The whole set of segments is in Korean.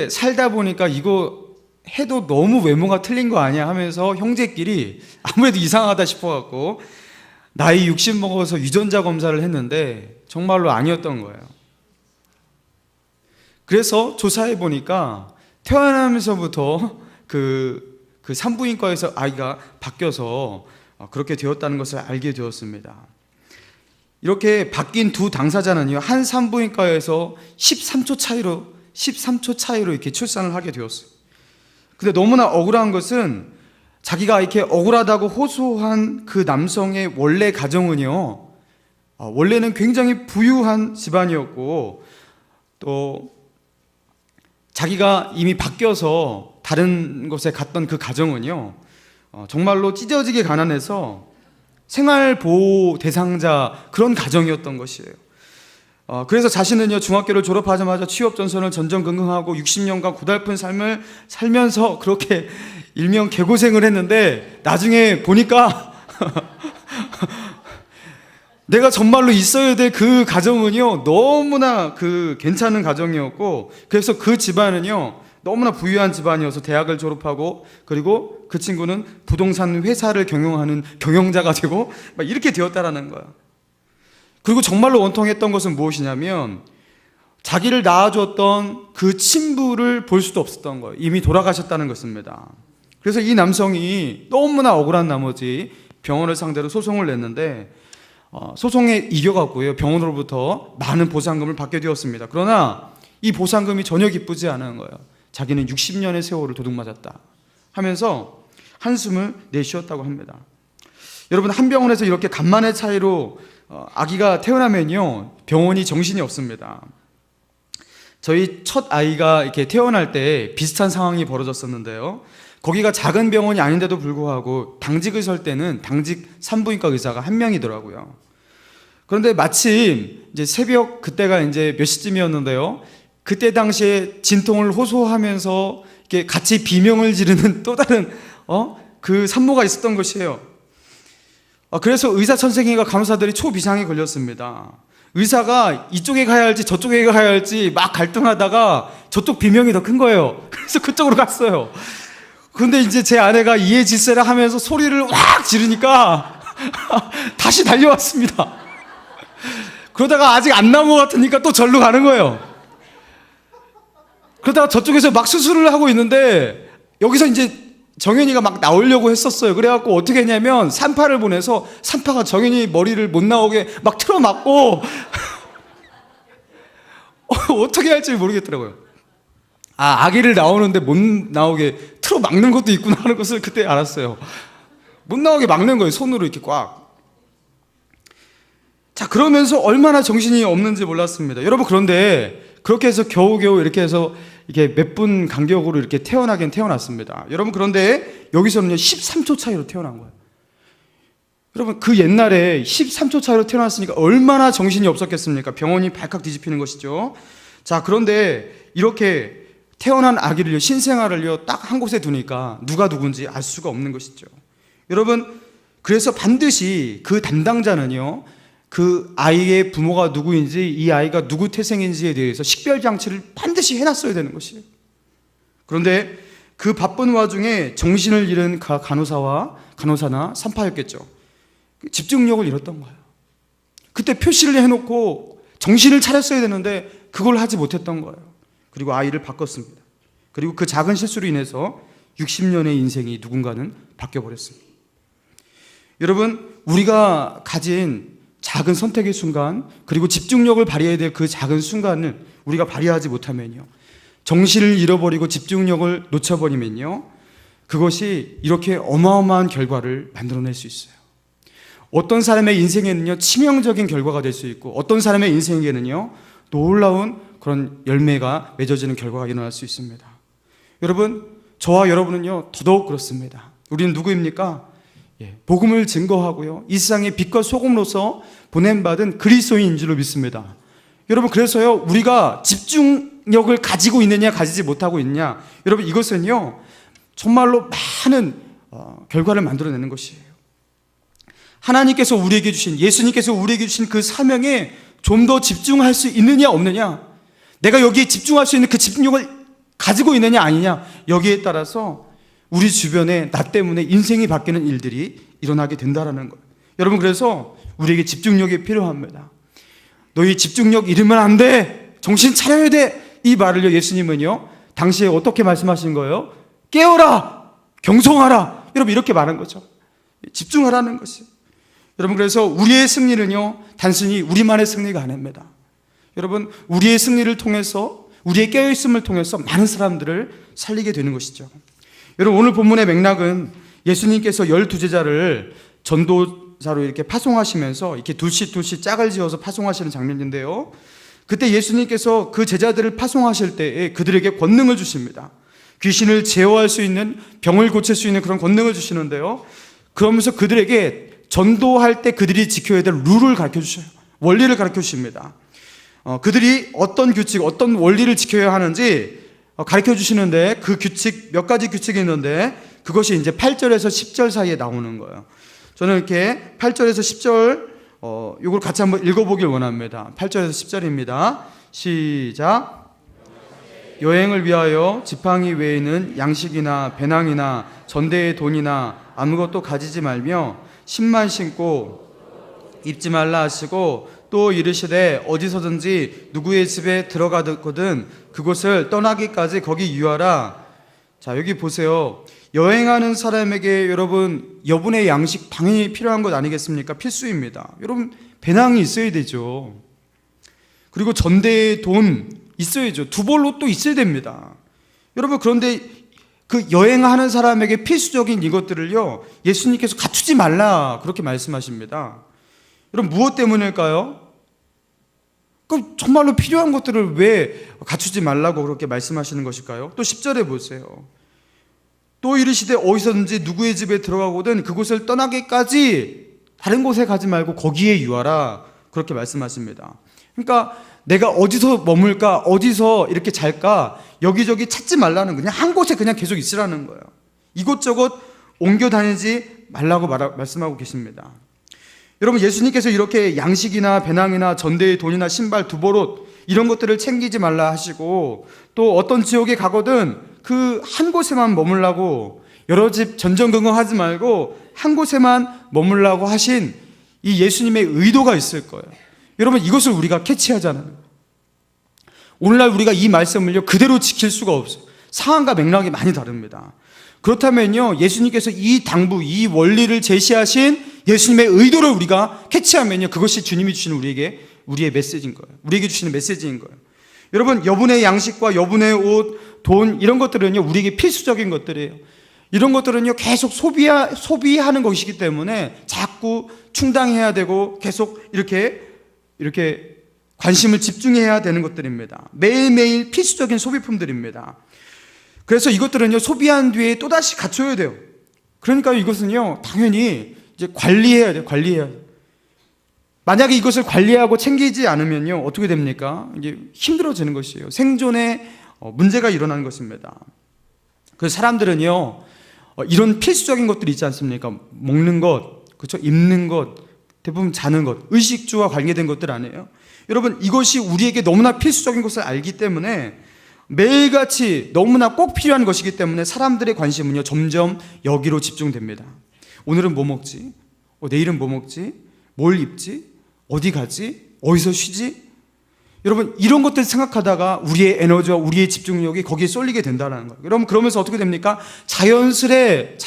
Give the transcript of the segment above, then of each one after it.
살다 보니까 이거 해도 너무 외모가 틀린 거 아니야 하면서 형제끼리 아무래도 이상하다 싶어갖고 나이 60 먹어서 유전자 검사를 했는데 정말로 아니었던 거예요. 그래서 조사해 보니까 태어나면서부터 그 산부인과에서 아이가 바뀌어서 그렇게 되었다는 것을 알게 되었습니다. 이렇게 바뀐 두 당사자는요, 한 산부인과에서 13초 차이로 이렇게 출산을 하게 되었어요. 근데 너무나 억울한 것은 자기가 이렇게 억울하다고 호소한 그 남성의 원래 가정은요, 원래는 굉장히 부유한 집안이었고, 또 자기가 이미 바뀌어서 다른 곳에 갔던 그 가정은요, 정말로 찢어지게 가난해서 생활보호 대상자 그런 가정이었던 것이에요. 그래서 자신은요, 중학교를 졸업하자마자 취업전선을 전전긍긍하고 60년간 고달픈 삶을 살면서 그렇게 일명 개고생을 했는데 나중에 보니까 내가 정말로 있어야 될 그 가정은요, 너무나 괜찮은 가정이었고, 그래서 그 집안은요, 너무나 부유한 집안이어서 대학을 졸업하고, 그리고 그 친구는 부동산 회사를 경영하는 경영자가 되고 막 이렇게 되었다라는 거야. 그리고 정말로 원통했던 것은 무엇이냐면 자기를 낳아줬던 그 친부를 볼 수도 없었던 거예요. 이미 돌아가셨다는 것입니다. 그래서 이 남성이 너무나 억울한 나머지 병원을 상대로 소송을 냈는데 소송에 이겨갖고요, 병원으로부터 많은 보상금을 받게 되었습니다. 그러나 이 보상금이 전혀 기쁘지 않은 거예요. 자기는 60년의 세월을 도둑맞았다 하면서 한숨을 내쉬었다고 합니다. 여러분, 한 병원에서 이렇게 간만의 차이로 아기가 태어나면요, 병원이 정신이 없습니다. 저희 첫 아이가 이렇게 태어날 때 비슷한 상황이 벌어졌었는데요, 거기가 작은 병원이 아닌데도 불구하고 당직을 설 때는 당직 산부인과 의사가 한 명이더라고요. 그런데 마침 이제 새벽, 그때가 이제 몇 시쯤이었는데요, 그때 당시에 진통을 호소하면서 이렇게 같이 비명을 지르는 또 다른 그 산모가 있었던 것이에요. 그래서 의사 선생님과 간호사들이 초비상에 걸렸습니다. 의사가 이쪽에 가야 할지 저쪽에 가야 할지 막 갈등하다가 저쪽 비명이 더 큰 거예요. 그래서 그쪽으로 갔어요. 근데 이제 제 아내가 이해질세라 하면서 소리를 확 지르니까 다시 달려왔습니다. 그러다가 아직 안 나온 것 같으니까 또 절로 가는 거예요. 그러다가 저쪽에서 막 수술을 하고 있는데 여기서 이제 정현이가 막 나오려고 했었어요. 그래갖고 어떻게 했냐면 산파를 보내서 산파가 정현이 머리를 못 나오게 막 틀어막고 어떻게 할지 모르겠더라고요. 아기를 나오는데 못 나오게 틀어막는 것도 있구나 하는 것을 그때 알았어요. 못 나오게 막는 거예요, 손으로 이렇게 꽉. 자, 그러면서 얼마나 정신이 없는지 몰랐습니다. 여러분, 그런데 그렇게 해서 겨우겨우 이렇게 해서 이게 몇 분 간격으로 이렇게 태어나긴 태어났습니다. 여러분, 그런데 여기서는요, 13초 차이로 태어난 거예요. 여러분, 그 옛날에 13초 차이로 태어났으니까 얼마나 정신이 없었겠습니까? 병원이 발칵 뒤집히는 것이죠. 자, 그런데 이렇게 태어난 아기를요, 신생아를요, 딱 한 곳에 두니까 누가 누군지 알 수가 없는 것이죠. 여러분, 그래서 반드시 그 담당자는요, 그 아이의 부모가 누구인지, 이 아이가 누구 태생인지에 대해서 식별장치를 반드시 해놨어야 되는 것이에요. 그런데 그 바쁜 와중에 정신을 잃은 간호사나 산파였겠죠, 집중력을 잃었던 거예요. 그때 표시를 해놓고 정신을 차렸어야 되는데 그걸 하지 못했던 거예요. 그리고 아이를 바꿨습니다. 그리고 그 작은 실수로 인해서 60년의 인생이 누군가는 바뀌어버렸습니다. 여러분, 우리가 가진 작은 선택의 순간, 그리고 집중력을 발휘해야 될 그 작은 순간을 우리가 발휘하지 못하면요, 정신을 잃어버리고 집중력을 놓쳐버리면요, 그것이 이렇게 어마어마한 결과를 만들어낼 수 있어요. 어떤 사람의 인생에는요, 치명적인 결과가 될 수 있고, 어떤 사람의 인생에는요, 놀라운 그런 열매가 맺어지는 결과가 일어날 수 있습니다. 여러분, 저와 여러분은요, 더더욱 그렇습니다. 우리는 누구입니까? 복음을 증거하고요, 이 세상의 빛과 소금으로서 보냄받은 그리스도인인 줄로 믿습니다. 여러분, 그래서요, 우리가 집중력을 가지고 있느냐 가지지 못하고 있느냐, 여러분, 이것은요 정말로 많은 결과를 만들어내는 것이에요. 하나님께서 우리에게 주신, 예수님께서 우리에게 주신 그 사명에 좀 더 집중할 수 있느냐 없느냐, 내가 여기에 집중할 수 있는 그 집중력을 가지고 있느냐 아니냐, 여기에 따라서 우리 주변에 나 때문에 인생이 바뀌는 일들이 일어나게 된다라는 거예요. 여러분, 그래서 우리에게 집중력이 필요합니다. 너희 집중력 잃으면 안 돼, 정신 차려야 돼, 이 말을요 예수님은요 당시에 어떻게 말씀하신 거예요? 깨어라, 경성하라. 여러분, 이렇게 말한 거죠. 집중하라는 것이에요. 여러분, 그래서 우리의 승리는요 단순히 우리만의 승리가 아닙니다. 여러분, 우리의 승리를 통해서, 우리의 깨어있음을 통해서 많은 사람들을 살리게 되는 것이죠. 여러분, 오늘 본문의 맥락은 예수님께서 12제자를 전도자로 이렇게 파송하시면서 이렇게 둘씩 짝을 지어서 파송하시는 장면인데요, 그때 예수님께서 그 제자들을 파송하실 때에 그들에게 권능을 주십니다. 귀신을 제어할 수 있는, 병을 고칠 수 있는 그런 권능을 주시는데요, 그러면서 그들에게 전도할 때 그들이 지켜야 될 룰을 가르쳐 주셔요. 원리를 가르쳐 주십니다. 그들이 어떤 규칙, 어떤 원리를 지켜야 하는지 가르쳐 주시는데, 그 규칙, 몇 가지 규칙이 있는데 그것이 이제 8절에서 10절 사이에 나오는 거예요. 저는 이렇게 8절에서 10절 이걸 같이 한번 읽어보길 원합니다. 8절에서 10절입니다. 시작. 여행을 위하여 지팡이 외에는 양식이나 배낭이나 전대의 돈이나 아무것도 가지지 말며 신만 신고 입지 말라 하시고, 또 이르시되 어디서든지 누구의 집에 들어가거든 그곳을 떠나기까지 거기 유하라. 자, 여기 보세요. 여행하는 사람에게 여러분 여분의 양식 당연히 필요한 것 아니겠습니까? 필수입니다. 여러분, 배낭이 있어야 되죠. 그리고 전대의 돈 있어야죠. 두 벌로 또 있어야 됩니다. 여러분, 그런데 그 여행하는 사람에게 필수적인 이것들을요 예수님께서 갖추지 말라 그렇게 말씀하십니다. 여러분, 무엇 때문일까요? 그럼 정말로 필요한 것들을 왜 갖추지 말라고 그렇게 말씀하시는 것일까요? 또 10절에 보세요. 또 이르시되 어디서든지 누구의 집에 들어가거든 그곳을 떠나기까지 다른 곳에 가지 말고 거기에 유하라 그렇게 말씀하십니다. 그러니까 내가 어디서 머물까, 어디서 이렇게 잘까, 여기저기 찾지 말라는, 그냥 한 곳에 그냥 계속 있으라는 거예요. 이곳저곳 옮겨 다니지 말라고 말씀하고 계십니다. 여러분, 예수님께서 이렇게 양식이나 배낭이나 전대의 돈이나 신발, 두보롯 이런 것들을 챙기지 말라 하시고, 또 어떤 지역에 가거든 그 한 곳에만 머물라고, 여러 집 전전긍긍하지 말고 한 곳에만 머물라고 하신 이 예수님의 의도가 있을 거예요. 여러분, 이것을 우리가 캐치하잖아요. 오늘날 우리가 이 말씀을요 그대로 지킬 수가 없어요. 상황과 맥락이 많이 다릅니다. 그렇다면요 예수님께서 이 당부, 이 원리를 제시하신 예수님의 의도를 우리가 캐치하면요 그것이 주님이 주시는 우리의 메시지인 거예요. 우리에게 주시는 메시지인 거예요. 여러분, 여분의 양식과 여분의 옷, 돈 이런 것들은요 우리에게 필수적인 것들이에요. 이런 것들은요 계속 소비하는 것이기 때문에 자꾸 충당해야 되고 계속 이렇게 관심을 집중해야 되는 것들입니다. 매일매일 필수적인 소비품들입니다. 그래서 이것들은요 소비한 뒤에 또다시 갖춰야 돼요. 그러니까 이것은요 당연히 이제 관리해야 돼요. 만약에 이것을 관리하고 챙기지 않으면요 어떻게 됩니까? 이게 힘들어지는 것이에요. 생존에 문제가 일어나는 것입니다. 그래서 사람들은요 이런 필수적인 것들이 있지 않습니까? 먹는 것, 그렇죠? 입는 것, 대부분 자는 것, 의식주와 관계된 것들 아니에요? 여러분, 이것이 우리에게 너무나 필수적인 것을 알기 때문에 매일같이 너무나 꼭 필요한 것이기 때문에 사람들의 관심은요 점점 여기로 집중됩니다. 오늘은 뭐 먹지? 내일은 뭐 먹지? 뭘 입지? 어디 가지? 어디서 쉬지? 여러분, 이런 것들 생각하다가 우리의 에너지와 우리의 집중력이 거기에 쏠리게 된다는 거예요. 여러분, 그러면서 어떻게 됩니까? 자연스레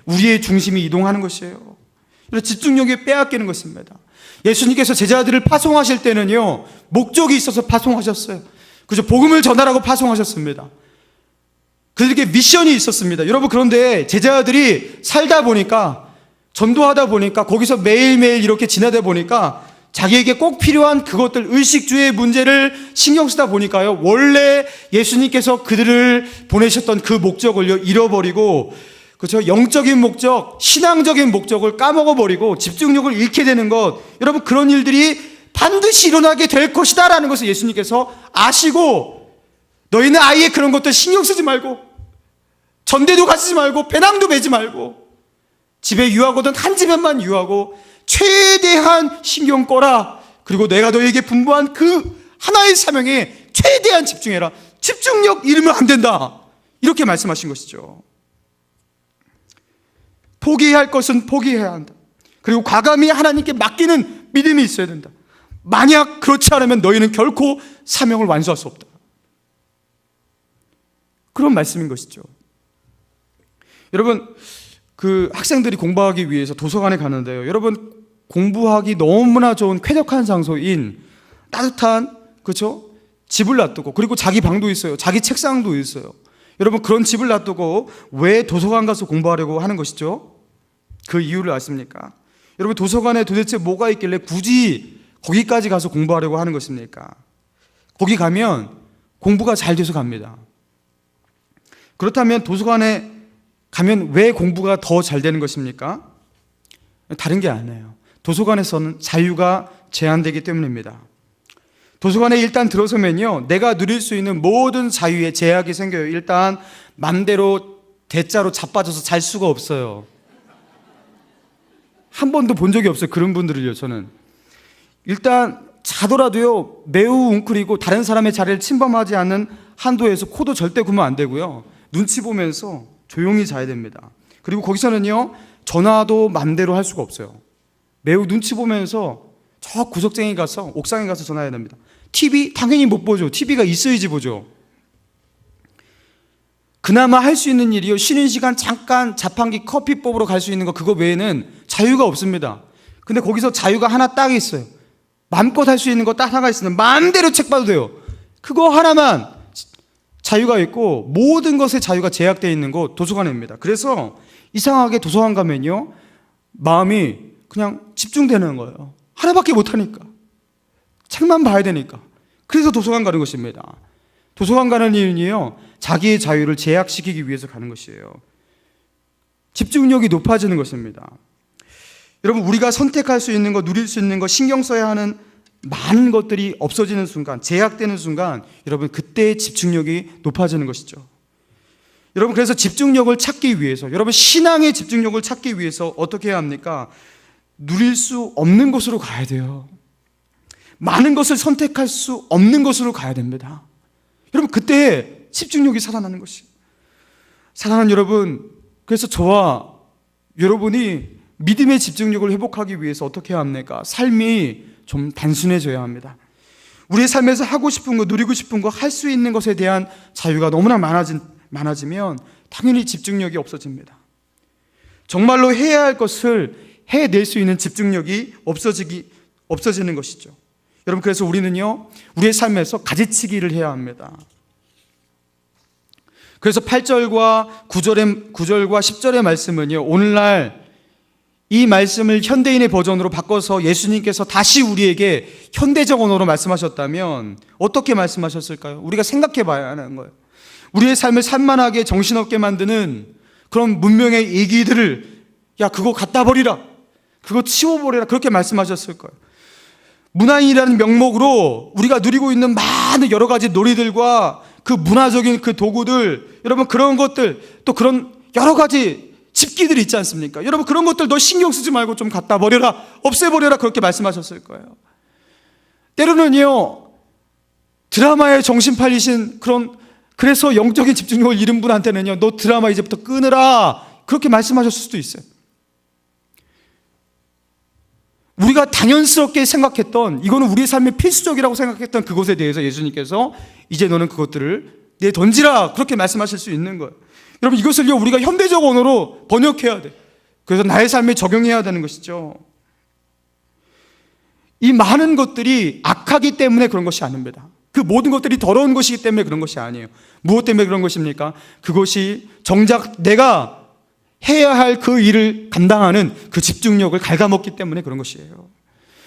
우리의 중심이 이동하는 것이에요. 집중력이 빼앗기는 것입니다. 예수님께서 제자들을 파송하실 때는요 목적이 있어서 파송하셨어요. 그죠? 복음을 전하라고 파송하셨습니다. 그들에게 미션이 있었습니다. 여러분, 그런데 제자들이 살다 보니까, 전도하다 보니까, 거기서 매일매일 이렇게 지내다 보니까 자기에게 꼭 필요한 그것들, 의식주의 문제를 신경 쓰다 보니까요 원래 예수님께서 그들을 보내셨던 그 목적을요 잃어버리고, 그렇죠? 영적인 목적, 신앙적인 목적을 까먹어버리고 집중력을 잃게 되는 것, 여러분, 그런 일들이 반드시 일어나게 될 것이다 라는 것을 예수님께서 아시고, 너희는 아예 그런 것들 신경 쓰지 말고, 전대도 가지지 말고, 배낭도 매지 말고, 집에 유하거든 한 집에만 유하고 최대한 신경 꺼라. 그리고 내가 너희에게 분부한 그 하나의 사명에 최대한 집중해라. 집중력 잃으면 안 된다. 이렇게 말씀하신 것이죠. 포기해야 할 것은 포기해야 한다. 그리고 과감히 하나님께 맡기는 믿음이 있어야 된다. 만약 그렇지 않으면 너희는 결코 사명을 완수할 수 없다. 그런 말씀인 것이죠. 여러분, 그 학생들이 공부하기 위해서 도서관에 가는데요, 여러분, 공부하기 너무나 좋은 쾌적한 장소인 따뜻한, 그렇죠? 집을 놔두고, 그리고 자기 방도 있어요. 자기 책상도 있어요. 여러분, 그런 집을 놔두고 왜 도서관 가서 공부하려고 하는 것이죠? 그 이유를 아십니까? 여러분, 도서관에 도대체 뭐가 있길래 굳이 거기까지 가서 공부하려고 하는 것입니까? 거기 가면 공부가 잘 돼서 갑니다. 그렇다면 도서관에 가면 왜 공부가 더 잘 되는 것입니까? 다른 게 아니에요. 도서관에서는 자유가 제한되기 때문입니다. 도서관에 일단 들어서면요, 내가 누릴 수 있는 모든 자유에 제약이 생겨요. 일단 맘대로 대자로 자빠져서 잘 수가 없어요. 한 번도 본 적이 없어요. 그런 분들을요. 저는 일단 자더라도요, 매우 웅크리고 다른 사람의 자리를 침범하지 않는 한도에서 코도 절대 구면 안 되고요, 눈치 보면서 조용히 자야 됩니다. 그리고 거기서는요, 전화도 맘대로 할 수가 없어요. 매우 눈치 보면서 저 구석쟁이 가서, 옥상에 가서 전화해야 됩니다. TV 당연히 못 보죠. TV가 있어야지 보죠. 그나마 할 수 있는 일이요, 쉬는 시간 잠깐 자판기 커피 뽑으러 갈 수 있는 거, 그거 외에는 자유가 없습니다. 근데 거기서 자유가 하나 딱 있어요. 마음껏 할 수 있는 거 딱 하나가 있으면 마음대로 책 봐도 돼요. 그거 하나만 자유가 있고, 모든 것에 자유가 제약되어 있는 곳 도서관입니다. 그래서 이상하게 도서관 가면요, 마음이 그냥 집중되는 거예요. 하나밖에 못하니까, 책만 봐야 되니까. 그래서 도서관 가는 것입니다. 도서관 가는 이유는요, 자기의 자유를 제약시키기 위해서 가는 것이에요. 집중력이 높아지는 것입니다. 여러분, 우리가 선택할 수 있는 것, 누릴 수 있는 것, 신경 써야 하는 많은 것들이 없어지는 순간, 제약되는 순간, 여러분, 그때의 집중력이 높아지는 것이죠. 여러분, 그래서 집중력을 찾기 위해서, 여러분, 신앙의 집중력을 찾기 위해서 어떻게 해야 합니까? 누릴 수 없는 곳으로 가야 돼요. 많은 것을 선택할 수 없는 곳으로 가야 됩니다. 여러분, 그때 집중력이 살아나는 것이에요. 사랑하는 여러분, 그래서 저와 여러분이 믿음의 집중력을 회복하기 위해서 어떻게 해야 합니까? 삶이 좀 단순해져야 합니다. 우리의 삶에서 하고 싶은 거, 누리고 싶은 거, 할 수 있는 것에 대한 자유가 너무나 많아지면 당연히 집중력이 없어집니다. 정말로 해야 할 것을 해낼 수 있는 집중력이 없어지는 것이죠. 여러분, 그래서 우리는요, 우리의 삶에서 가지치기를 해야 합니다. 그래서 8절과 9절과 10절의 말씀은요, 오늘날 이 말씀을 현대인의 버전으로 바꿔서 예수님께서 다시 우리에게 현대적 언어로 말씀하셨다면 어떻게 말씀하셨을까요? 우리가 생각해 봐야 하는 거예요. 우리의 삶을 산만하게 정신없게 만드는 그런 문명의 얘기들을, 야, 그거 갖다 버리라, 그거 치워버리라, 그렇게 말씀하셨을 거예요. 문화인이라는 명목으로 우리가 누리고 있는 많은 여러 가지 놀이들과 그 문화적인 그 도구들, 여러분, 그런 것들, 또 그런 여러 가지 집기들이 있지 않습니까? 여러분, 그런 것들 너 신경 쓰지 말고 좀 갖다 버려라, 없애버려라, 그렇게 말씀하셨을 거예요. 때로는요, 드라마에 정신 팔리신 그래서 영적인 집중력을 잃은 분한테는요, 너 드라마 이제부터 끊으라, 그렇게 말씀하셨을 수도 있어요. 우리가 당연스럽게 생각했던, 이거는 우리의 삶의 필수적이라고 생각했던 그것에 대해서 예수님께서 이제 너는 그것들을 내던지라, 그렇게 말씀하실 수 있는 거예요. 여러분, 이것을요, 우리가 현대적 언어로 번역해야 돼. 그래서 나의 삶에 적용해야 되는 것이죠. 이 많은 것들이 악하기 때문에 그런 것이 아닙니다. 그 모든 것들이 더러운 것이기 때문에 그런 것이 아니에요. 무엇 때문에 그런 것입니까? 그것이 정작 내가 해야 할 그 일을 감당하는 그 집중력을 갉아먹기 때문에 그런 것이에요.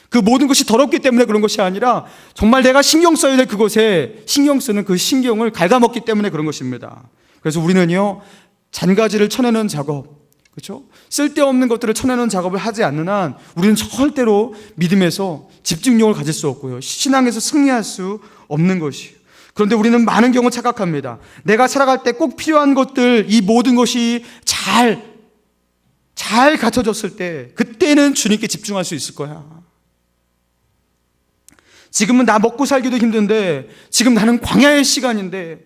그 모든 것이 더럽기 때문에 그런 것이 아니라 정말 내가 신경 써야 될 그것에 신경 쓰는 그 신경을 갉아먹기 때문에 그런 것입니다. 그래서 우리는요, 잔가지를 쳐내는 작업, 그렇죠? 쓸데없는 것들을 쳐내는 작업을 하지 않는 한 우리는 절대로 믿음에서 집중력을 가질 수 없고요, 신앙에서 승리할 수 없는 것이에요. 그런데 우리는 많은 경우 착각합니다. 내가 살아갈 때 꼭 필요한 것들, 이 모든 것이 잘 갖춰졌을 때, 그때는 주님께 집중할 수 있을 거야. 지금은 나 먹고 살기도 힘든데, 지금 나는 광야의 시간인데,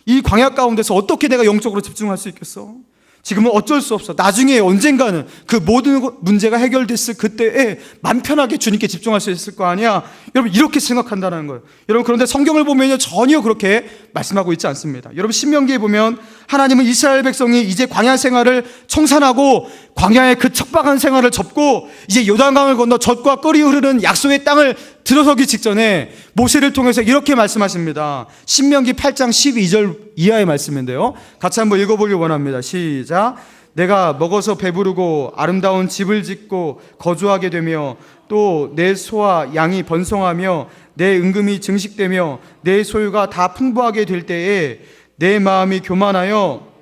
이 광야 가운데서 어떻게 내가 영적으로 집중할 수 있겠어? 지금은 어쩔 수 없어. 나중에 언젠가는 그 모든 문제가 해결됐을 그때에 맘 편하게 주님께 집중할 수 있을 거 아니야. 여러분, 이렇게 생각한다는 거예요. 여러분, 그런데 성경을 보면요, 전혀 그렇게 말씀하고 있지 않습니다. 여러분, 신명기에 보면 하나님은 이스라엘 백성이 이제 광야 생활을 청산하고 광야의 그 척박한 생활을 접고 이제 요단강을 건너 젖과 꿀이 흐르는 약속의 땅을 들어서기 직전에 모세를 통해서 이렇게 말씀하십니다. 신명기 8장 12절 이하의 말씀인데요, 같이 한번 읽어보길 원합니다. 시작. 내가 먹어서 배부르고 아름다운 집을 짓고 거주하게 되며 또 내 소와 양이 번성하며 내 은금이 증식되며 내 소유가 다 풍부하게 될 때에 내 마음이 교만하여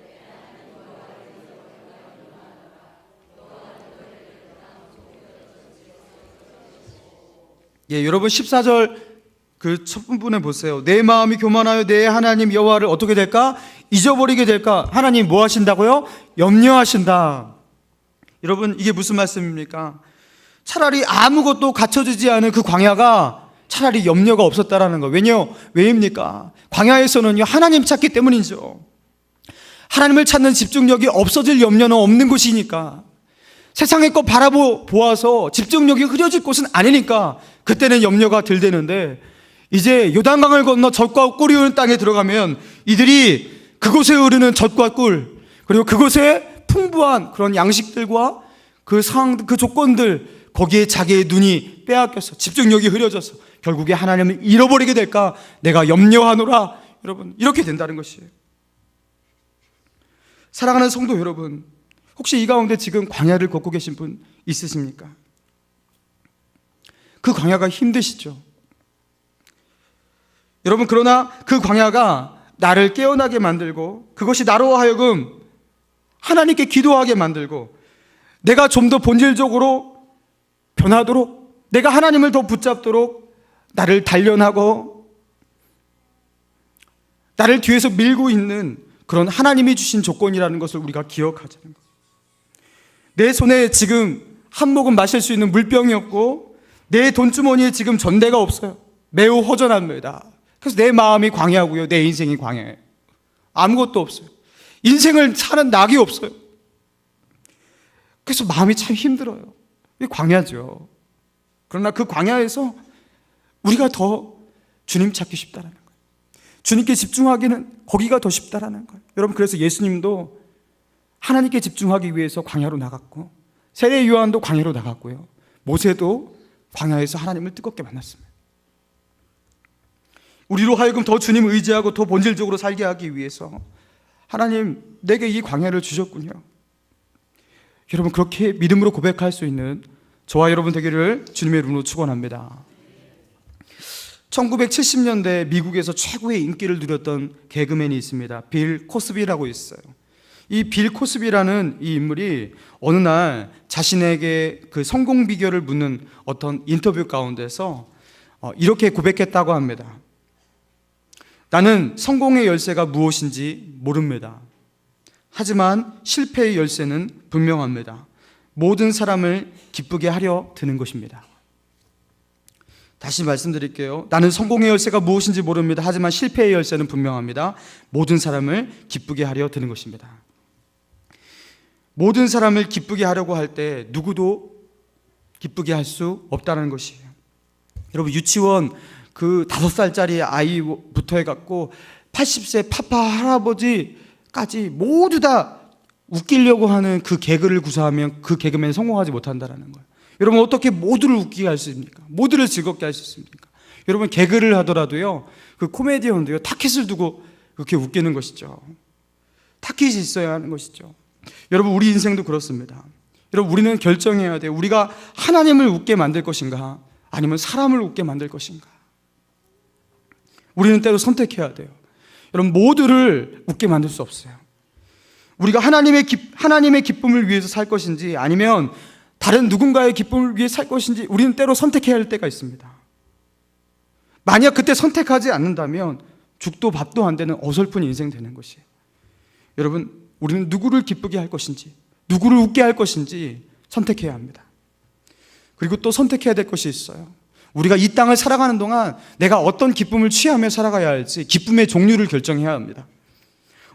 여러분 14절 그 첫 부분에 보세요. 내 마음이 교만하여 내 하나님 여호와를 어떻게 될까? 잊어버리게 될까? 하나님 뭐 하신다고요? 염려하신다. 여러분, 이게 무슨 말씀입니까? 차라리 아무것도 갖춰지지 않은 그 광야가 차라리 염려가 없었다라는 거예요. 왜입니까? 광야에서는요, 하나님 찾기 때문이죠. 하나님을 찾는 집중력이 없어질 염려는 없는 곳이니까, 세상의 것 바라보아서 집중력이 흐려질 곳은 아니니까 그때는 염려가 덜 되는데, 이제 요단강을 건너 젖과 꿀이 흐르는 땅에 들어가면 이들이 그곳에 흐르는 젖과 꿀, 그리고 그곳에 풍부한 그런 양식들과 그 상황, 그 조건들, 거기에 자기의 눈이 빼앗겨서 집중력이 흐려져서 결국에 하나님을 잃어버리게 될까? 내가 염려하노라. 여러분, 이렇게 된다는 것이에요. 사랑하는 성도 여러분, 혹시 이 가운데 지금 광야를 걷고 계신 분 있으십니까? 그 광야가 힘드시죠? 여러분, 그러나 그 광야가 나를 깨어나게 만들고 그것이 나로 하여금 하나님께 기도하게 만들고 내가 좀 더 본질적으로 변하도록, 내가 하나님을 더 붙잡도록 나를 단련하고 나를 뒤에서 밀고 있는 그런 하나님이 주신 조건이라는 것을 우리가 기억하자는 거예요. 내 손에 지금 한 모금 마실 수 있는 물병이 없고 내 돈주머니에 지금 전대가 없어요. 매우 허전합니다. 그래서 내 마음이 광야고요, 내 인생이 광야예요. 아무것도 없어요. 인생을 사는 낙이 없어요. 그래서 마음이 참 힘들어요. 이게 광야죠. 그러나 그 광야에서 우리가 더 주님 찾기 쉽다라는 거예요. 주님께 집중하기는 거기가 더 쉽다라는 거예요. 여러분, 그래서 예수님도 하나님께 집중하기 위해서 광야로 나갔고, 세례 요한도 광야로 나갔고요, 모세도 광야에서 하나님을 뜨겁게 만났습니다. 우리로 하여금 더 주님 의지하고 더 본질적으로 살게 하기 위해서 하나님, 내게 이 광야를 주셨군요. 여러분, 그렇게 믿음으로 고백할 수 있는 저와 여러분 되기를 주님의 이름으로 축원합니다. 1970년대 미국에서 최고의 인기를 누렸던 개그맨이 있습니다. 빌 코스비라고 있어요. 이 빌 코스비라는 이 인물이 어느 날 자신에게 그 성공 비결을 묻는 어떤 인터뷰 가운데서 이렇게 고백했다고 합니다. 나는 성공의 열쇠가 무엇인지 모릅니다. 하지만 실패의 열쇠는 분명합니다. 모든 사람을 기쁘게 하려 드는 것입니다. 다시 말씀드릴게요. 나는 성공의 열쇠가 무엇인지 모릅니다. 하지만 실패의 열쇠는 분명합니다. 모든 사람을 기쁘게 하려 드는 것입니다. 모든 사람을 기쁘게 하려고 할 때 누구도 기쁘게 할 수 없다는 것이에요. 여러분, 유치원 그 5살짜리 아이부터 해갖고 80세 파파 할아버지까지 모두 다 웃기려고 하는 그 개그를 구사하면 그 개그맨이 성공하지 못한다는 거예요. 여러분, 어떻게 모두를 웃기게 할 수 있습니까? 모두를 즐겁게 할 수 있습니까? 여러분, 개그를 하더라도요, 그 코미디언도요, 타켓을 두고 그렇게 웃기는 것이죠. 타켓이 있어야 하는 것이죠. 여러분, 우리 인생도 그렇습니다. 여러분, 우리는 결정해야 돼요. 우리가 하나님을 웃게 만들 것인가, 아니면 사람을 웃게 만들 것인가. 우리는 때로 선택해야 돼요. 여러분, 모두를 웃게 만들 수 없어요. 우리가 하나님의 기쁨을 위해서 살 것인지, 아니면 다른 누군가의 기쁨을 위해 살 것인지, 우리는 때로 선택해야 할 때가 있습니다. 만약 그때 선택하지 않는다면 죽도 밥도 안 되는 어설픈 인생 되는 것이에요. 여러분, 우리는 누구를 기쁘게 할 것인지, 누구를 웃게 할 것인지 선택해야 합니다. 그리고 또 선택해야 될 것이 있어요. 우리가 이 땅을 살아가는 동안 내가 어떤 기쁨을 취하며 살아가야 할지 기쁨의 종류를 결정해야 합니다.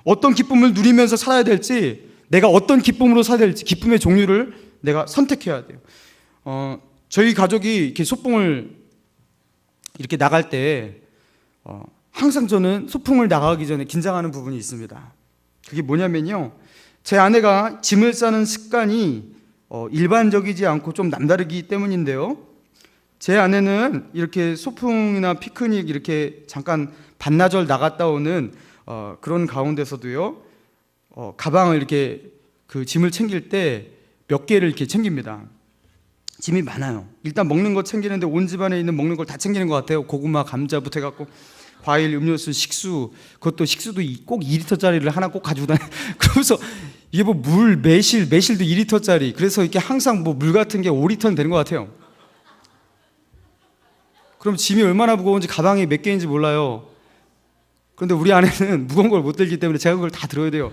어떤 기쁨을 누리면서 살아야 될지, 내가 어떤 기쁨으로 살아야 될지 기쁨의 종류를 내가 선택해야 돼요. 저희 가족이 이렇게 소풍을 이렇게 나갈 때 항상 저는 소풍을 나가기 전에 긴장하는 부분이 있습니다. 그게 뭐냐면요, 제 아내가 짐을 싸는 습관이 일반적이지 않고 좀 남다르기 때문인데요, 제 아내는 이렇게 소풍이나 피크닉 이렇게 잠깐 반나절 나갔다 오는 그런 가운데서도요, 가방을 이렇게 그 짐을 챙길 때 몇 개를 이렇게 챙깁니다. 짐이 많아요. 일단 먹는 거 챙기는데 온 집안에 있는 먹는 걸 다 챙기는 것 같아요. 고구마, 감자부터 해갖고 과일, 음료수, 식수, 그것도 식수도 꼭 2리터짜리를 하나 꼭 가지고 다녀. 그러면서 이게 뭐 물, 매실도 2리터짜리. 그래서 이렇게 항상 뭐 물 같은 게 5리터는 되는 것 같아요. 그럼 짐이 얼마나 무거운지 가방이 몇 개인지 몰라요. 그런데 우리 아내는 무거운 걸 못 들기 때문에 제가 그걸 다 들어야 돼요.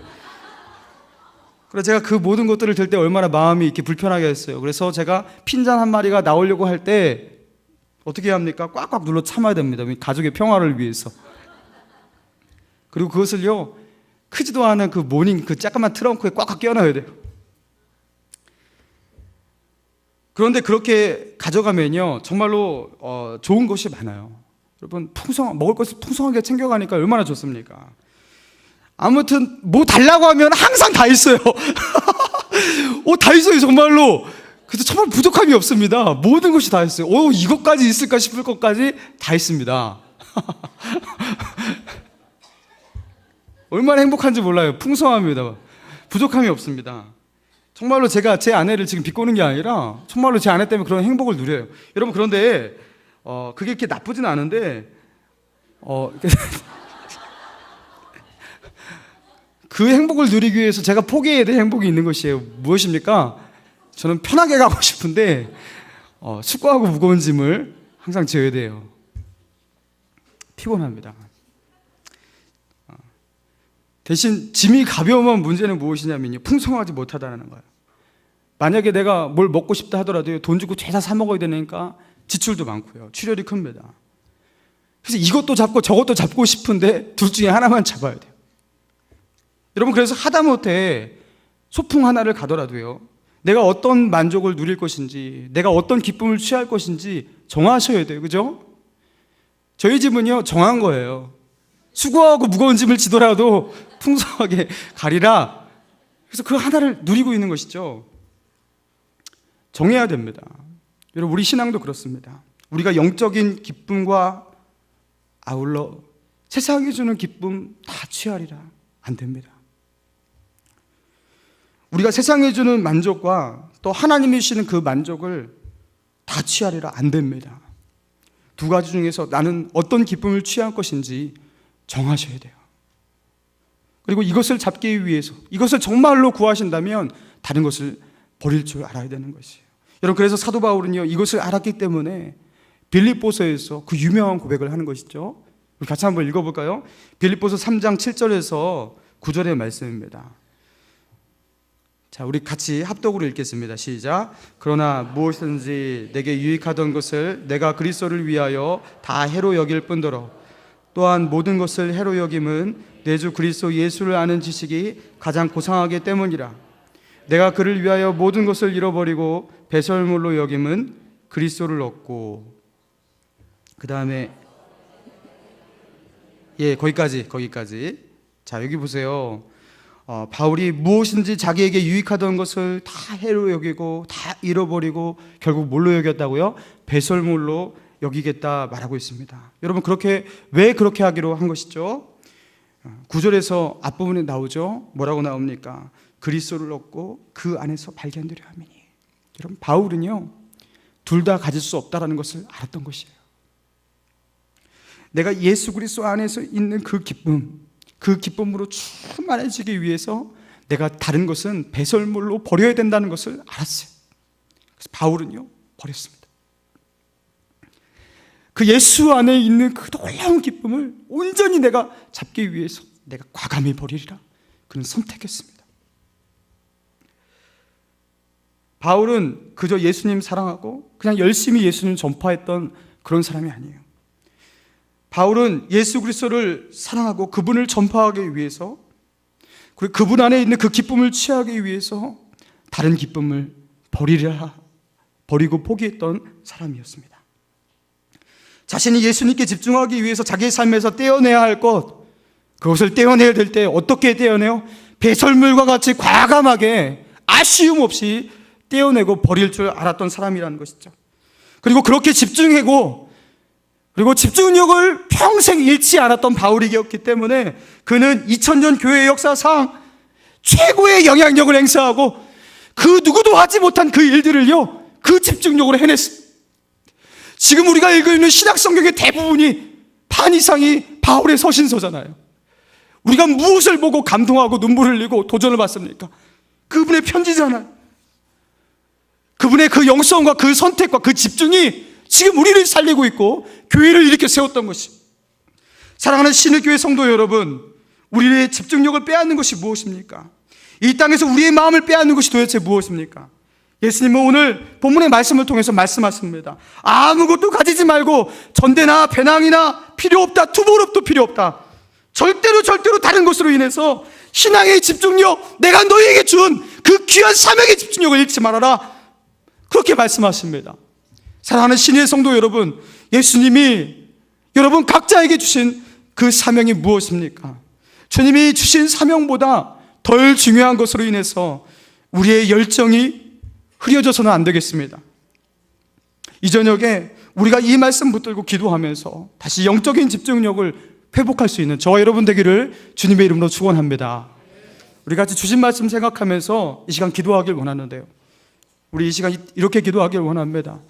그래서 제가 그 모든 것들을 들 때 얼마나 마음이 이렇게 불편하게 했어요. 그래서 제가 핀잔 한 마리가 나오려고 할 때 어떻게 해야 합니까? 꽉꽉 눌러 참아야 됩니다. 가족의 평화를 위해서. 그리고 그것을요, 크지도 않은 그 모닝 그 조그만 트렁크에 꽉꽉 껴넣어야 돼요. 그런데 그렇게 가져가면요, 정말로 좋은 것이 많아요. 여러분, 먹을 것을 풍성하게 챙겨가니까 얼마나 좋습니까? 아무튼 뭐 달라고 하면 항상 다 있어요. 다 있어요, 정말로. 그래서 정말 부족함이 없습니다. 모든 것이 다 있어요. 이것까지 있을까 싶을 것까지 다 있습니다. 얼마나 행복한지 몰라요. 풍성합니다. 부족함이 없습니다. 정말로 제가 제 아내를 지금 비꼬는 게 아니라 정말로 제 아내 때문에 그런 행복을 누려요. 여러분, 그런데 그게 이렇게 나쁘진 않은데 그 행복을 누리기 위해서 제가 포기해야 될 행복이 있는 것이에요. 무엇입니까? 저는 편하게 가고 싶은데 습고하고 무거운 짐을 항상 져야 돼요. 피곤합니다. 대신 짐이 가벼우면 문제는 무엇이냐면요, 풍성하지 못하다는 거예요. 만약에 내가 뭘 먹고 싶다 하더라도 돈 주고 죄다 사 먹어야 되니까 지출도 많고요, 출혈이 큽니다. 그래서 이것도 잡고 저것도 잡고 싶은데 둘 중에 하나만 잡아야 돼요. 여러분, 그래서 하다못해 소풍 하나를 가더라도요, 내가 어떤 만족을 누릴 것인지, 내가 어떤 기쁨을 취할 것인지 정하셔야 돼요. 그죠? 저희 집은요, 정한 거예요. 수고하고 무거운 짐을 지더라도 풍성하게 가리라. 그래서 그 하나를 누리고 있는 것이죠. 정해야 됩니다. 여러분, 우리 신앙도 그렇습니다. 우리가 영적인 기쁨과 아울러 세상이 주는 기쁨 다 취하리라. 안 됩니다. 우리가 세상이 주는 만족과 또 하나님이 주시는 그 만족을 다 취하리라. 안 됩니다. 두 가지 중에서 나는 어떤 기쁨을 취할 것인지 정하셔야 돼요. 그리고 이것을 잡기 위해서, 이것을 정말로 구하신다면 다른 것을 버릴 줄 알아야 되는 것이에요. 여러분, 그래서 사도 바울은요, 이것을 알았기 때문에 빌립보서에서 그 유명한 고백을 하는 것이죠. 우리 같이 한번 읽어볼까요? 빌립보서 3장 7절에서 9절의 말씀입니다. 자, 우리 같이 합독으로 읽겠습니다. 시작. 그러나 무엇이든지 내게 유익하던 것을 내가 그리스도를 위하여 다 해로 여길 뿐더러 또한 모든 것을 해로 여김은 내 주 그리스도 예수를 아는 지식이 가장 고상하기 때문이라. 내가 그를 위하여 모든 것을 잃어버리고 배설물로 여김은 그리스도를 얻고. 그 다음에 거기까지. 자, 여기 보세요. 바울이 무엇인지 자기에게 유익하던 것을 다 해로 여기고 다 잃어버리고 결국 뭘로 여겼다고요? 배설물로 여기겠다 말하고 있습니다. 여러분, 왜 그렇게 하기로 한 것이죠? 9절에서 앞부분에 나오죠. 뭐라고 나옵니까? 그리스도를 얻고 그 안에서 발견되려 함이니. 여러분, 바울은요, 둘 다 가질 수 없다라는 것을 알았던 것이에요. 내가 예수 그리스도 안에서 있는 그 기쁨으로 충만해지기 위해서 내가 다른 것은 배설물로 버려야 된다는 것을 알았어요. 그래서 바울은요, 버렸습니다. 그 예수 안에 있는 그 놀라운 기쁨을 온전히 내가 잡기 위해서 내가 과감히 버리리라. 그는 선택했습니다. 바울은 그저 예수님 사랑하고 그냥 열심히 예수님 전파했던 그런 사람이 아니에요. 바울은 예수 그리스도를 사랑하고 그분을 전파하기 위해서, 그리고 그분 안에 있는 그 기쁨을 취하기 위해서 다른 기쁨을 버리고 포기했던 사람이었습니다. 자신이 예수님께 집중하기 위해서 자기의 삶에서 떼어내야 할 것, 그것을 떼어내야 될 때 어떻게 떼어내요? 배설물과 같이 과감하게 아쉬움 없이 떼어내고 버릴 줄 알았던 사람이라는 것이죠. 그리고 그렇게 집중하고, 그리고 집중력을 평생 잃지 않았던 바울이었기 때문에 그는 2000년 교회 역사상 최고의 영향력을 행사하고 그 누구도 하지 못한 그 일들을요, 그 집중력으로 해냈어요. 지금 우리가 읽고 있는 신약 성경의 대부분이 반 이상이 바울의 서신서잖아요. 우리가 무엇을 보고 감동하고 눈물을 흘리고 도전을 받습니까? 그분의 편지잖아요. 그분의 그 영성과 그 선택과 그 집중이 지금 우리를 살리고 있고 교회를 일으켜 세웠던 것이. 사랑하는 신의교회 성도 여러분, 우리의 집중력을 빼앗는 것이 무엇입니까? 이 땅에서 우리의 마음을 빼앗는 것이 도대체 무엇입니까? 예수님은 오늘 본문의 말씀을 통해서 말씀하십니다. 아무것도 가지지 말고 전대나 배낭이나 필요 없다, 투보롭도 필요 없다. 절대로 다른 것으로 인해서 신앙의 집중력, 내가 너희에게 준 그 귀한 사명의 집중력을 잃지 말아라. 그렇게 말씀하십니다. 사랑하는 신의 성도 여러분, 예수님이 여러분 각자에게 주신 그 사명이 무엇입니까? 주님이 주신 사명보다 덜 중요한 것으로 인해서 우리의 열정이 흐려져서는 안 되겠습니다. 이 저녁에 우리가 이 말씀 붙들고 기도하면서 다시 영적인 집중력을 회복할 수 있는 저와 여러분 되기를 주님의 이름으로 축원합니다. 우리 같이 주신 말씀 생각하면서 이 시간 기도하길 원하는데요, 우리 이 시간 이렇게 기도하길 원합니다.